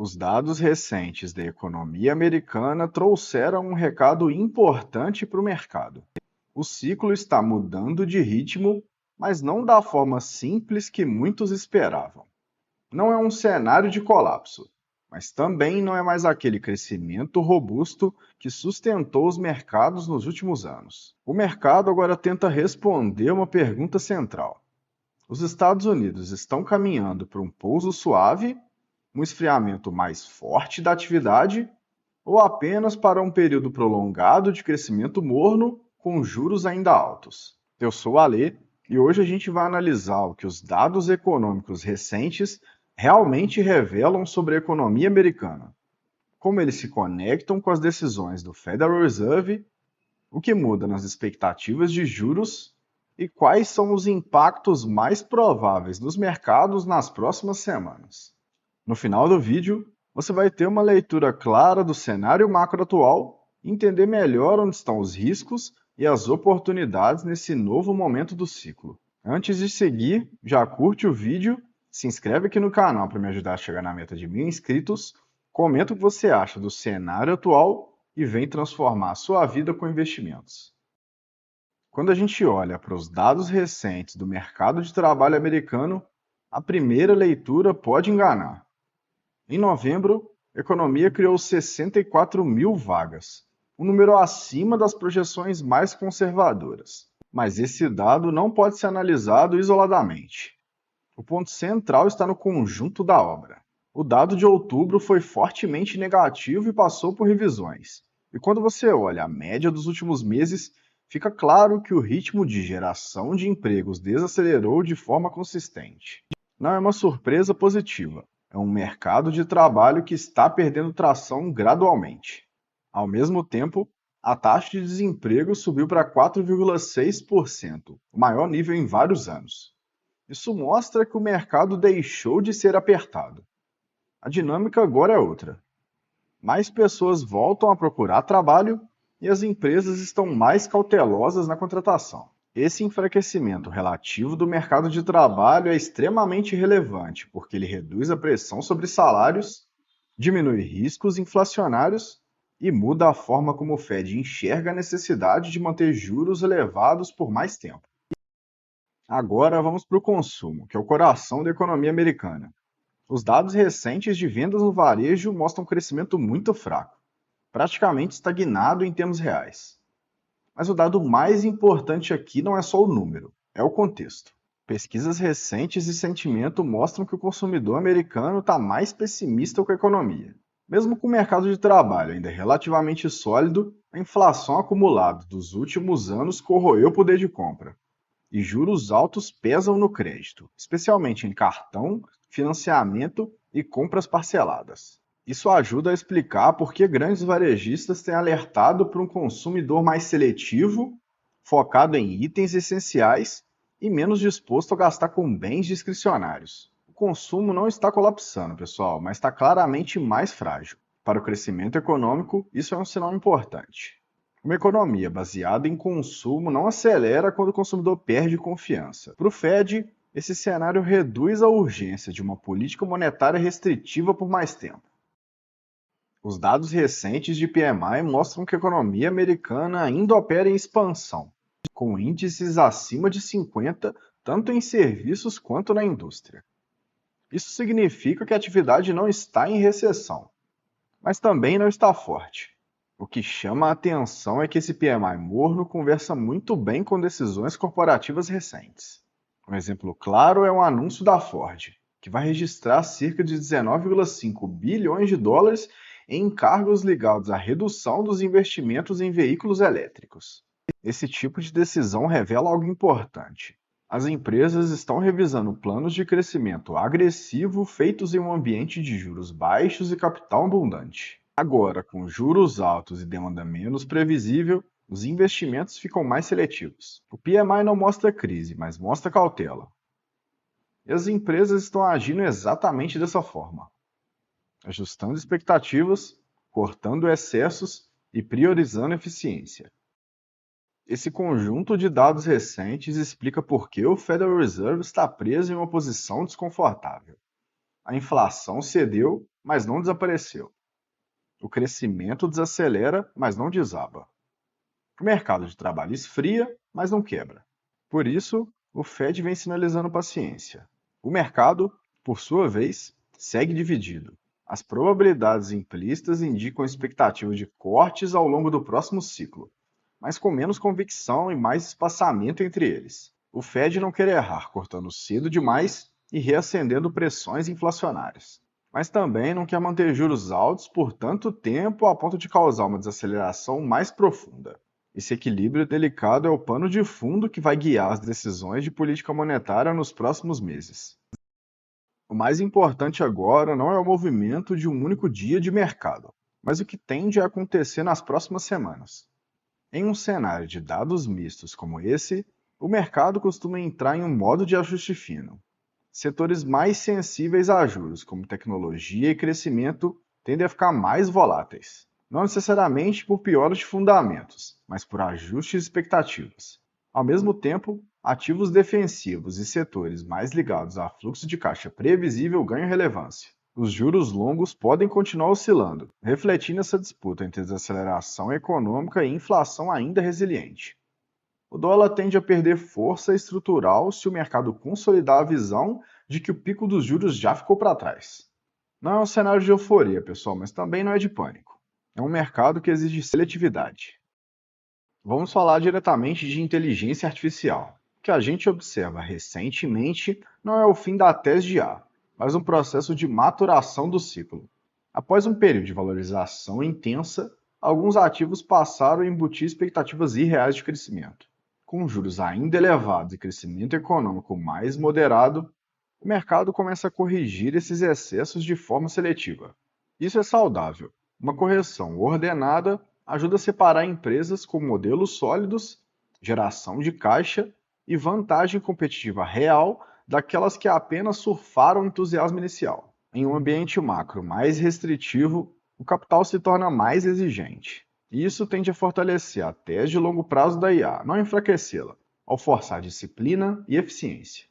Os dados recentes da economia americana trouxeram um recado importante para o mercado. O ciclo está mudando de ritmo, mas não da forma simples que muitos esperavam. Não é um cenário de colapso, mas também não é mais aquele crescimento robusto que sustentou os mercados nos últimos anos. O mercado agora tenta responder uma pergunta central: os Estados Unidos estão caminhando para um pouso suave, um esfriamento mais forte da atividade, ou apenas para um período prolongado de crescimento morno com juros ainda altos? Eu sou o Alê e hoje a gente vai analisar o que os dados econômicos recentes realmente revelam sobre a economia americana, como eles se conectam com as decisões do Federal Reserve, o que muda nas expectativas de juros e quais são os impactos mais prováveis nos mercados nas próximas semanas. No final do vídeo, você vai ter uma leitura clara do cenário macro atual e entender melhor onde estão os riscos e as oportunidades nesse novo momento do ciclo. Antes de seguir, já curte o vídeo, se inscreve aqui no canal para me ajudar a chegar na meta de 1000 inscritos, comenta o que você acha do cenário atual e vem transformar a sua vida com investimentos. Quando a gente olha para os dados recentes do mercado de trabalho americano, a primeira leitura pode enganar. Em novembro, a economia criou 64 mil vagas, um número acima das projeções mais conservadoras. Mas esse dado não pode ser analisado isoladamente. O ponto central está no conjunto da obra. O dado de outubro foi fortemente negativo e passou por revisões. E quando você olha a média dos últimos meses, fica claro que o ritmo de geração de empregos desacelerou de forma consistente. Não é uma surpresa positiva. É um mercado de trabalho que está perdendo tração gradualmente. Ao mesmo tempo, a taxa de desemprego subiu para 4,6%, o maior nível em vários anos. Isso mostra que o mercado deixou de ser apertado. A dinâmica agora é outra. Mais pessoas voltam a procurar trabalho e as empresas estão mais cautelosas na contratação. Esse enfraquecimento relativo do mercado de trabalho é extremamente relevante, porque ele reduz a pressão sobre salários, diminui riscos inflacionários e muda a forma como o Fed enxerga a necessidade de manter juros elevados por mais tempo. Agora vamos para o consumo, que é o coração da economia americana. Os dados recentes de vendas no varejo mostram um crescimento muito fraco, praticamente estagnado em termos reais. Mas o dado mais importante aqui não é só o número, é o contexto. Pesquisas recentes de sentimento mostram que o consumidor americano está mais pessimista com a economia. Mesmo com o mercado de trabalho ainda relativamente sólido, a inflação acumulada dos últimos anos corroeu o poder de compra. E juros altos pesam no crédito, especialmente em cartão, financiamento e compras parceladas. Isso ajuda a explicar por que grandes varejistas têm alertado para um consumidor mais seletivo, focado em itens essenciais e menos disposto a gastar com bens discricionários. O consumo não está colapsando, pessoal, mas está claramente mais frágil. Para o crescimento econômico, isso é um sinal importante. Uma economia baseada em consumo não acelera quando o consumidor perde confiança. Para o Fed, esse cenário reduz a urgência de uma política monetária restritiva por mais tempo. Os dados recentes de PMI mostram que a economia americana ainda opera em expansão, com índices acima de 50, tanto em serviços quanto na indústria. Isso significa que a atividade não está em recessão, mas também não está forte. O que chama a atenção é que esse PMI morno conversa muito bem com decisões corporativas recentes. Um exemplo claro é um anúncio da Ford, que vai registrar cerca de 19,5 bilhões de dólares em encargos ligados à redução dos investimentos em veículos elétricos. Esse tipo de decisão revela algo importante. As empresas estão revisando planos de crescimento agressivo feitos em um ambiente de juros baixos e capital abundante. Agora, com juros altos e demanda menos previsível, os investimentos ficam mais seletivos. O PMI não mostra crise, mas mostra cautela. E as empresas estão agindo exatamente dessa forma, ajustando expectativas, cortando excessos e priorizando eficiência. Esse conjunto de dados recentes explica por que o Federal Reserve está preso em uma posição desconfortável. A inflação cedeu mas não desapareceu. O crescimento desacelera, mas não desaba. O mercado de trabalho esfria, mas não quebra. Por isso, o Fed vem sinalizando paciência. O mercado, por sua vez, segue dividido. As probabilidades implícitas indicam a expectativa de cortes ao longo do próximo ciclo, mas com menos convicção e mais espaçamento entre eles. O Fed não quer errar, cortando cedo demais e reacendendo pressões inflacionárias. Mas também não quer manter juros altos por tanto tempo a ponto de causar uma desaceleração mais profunda. Esse equilíbrio delicado é o pano de fundo que vai guiar as decisões de política monetária nos próximos meses. O mais importante agora não é o movimento de um único dia de mercado, mas o que tende a acontecer nas próximas semanas. Em um cenário de dados mistos como esse, o mercado costuma entrar em um modo de ajuste fino. Setores mais sensíveis a juros, como tecnologia e crescimento, tendem a ficar mais voláteis. Não necessariamente por pioras de fundamentos, mas por ajustes de expectativas. Ao mesmo tempo, ativos defensivos e setores mais ligados a fluxo de caixa previsível ganham relevância. Os juros longos podem continuar oscilando, refletindo essa disputa entre desaceleração econômica e inflação ainda resiliente. O dólar tende a perder força estrutural se o mercado consolidar a visão de que o pico dos juros já ficou para trás. Não é um cenário de euforia, pessoal, mas também não é de pânico. É um mercado que exige seletividade. Vamos falar diretamente de inteligência artificial. O que a gente observa recentemente não é o fim da tese de A, mas um processo de maturação do ciclo. Após um período de valorização intensa, alguns ativos passaram a embutir expectativas irreais de crescimento. Com juros ainda elevados e crescimento econômico mais moderado, o mercado começa a corrigir esses excessos de forma seletiva. Isso é saudável. Uma correção ordenada ajuda a separar empresas com modelos sólidos, geração de caixa e vantagem competitiva real daquelas que apenas surfaram o entusiasmo inicial. Em um ambiente macro mais restritivo, o capital se torna mais exigente. E isso tende a fortalecer a tese de longo prazo da IA, não enfraquecê-la, ao forçar disciplina e eficiência.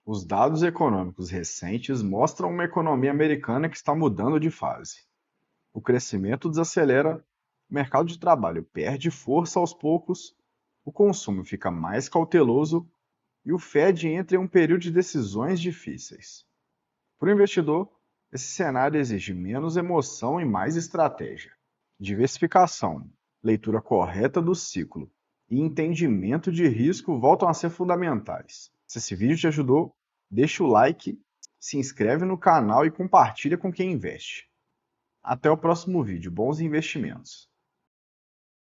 Os dados econômicos recentes mostram uma economia americana que está mudando de fase. O crescimento desacelera, o mercado de trabalho perde força aos poucos, o consumo fica mais cauteloso e o Fed entra em um período de decisões difíceis. Para o investidor, esse cenário exige menos emoção e mais estratégia. Diversificação, leitura correta do ciclo e entendimento de risco voltam a ser fundamentais. Se esse vídeo te ajudou, deixa o like, se inscreve no canal e compartilha com quem investe. Até o próximo vídeo. Bons investimentos!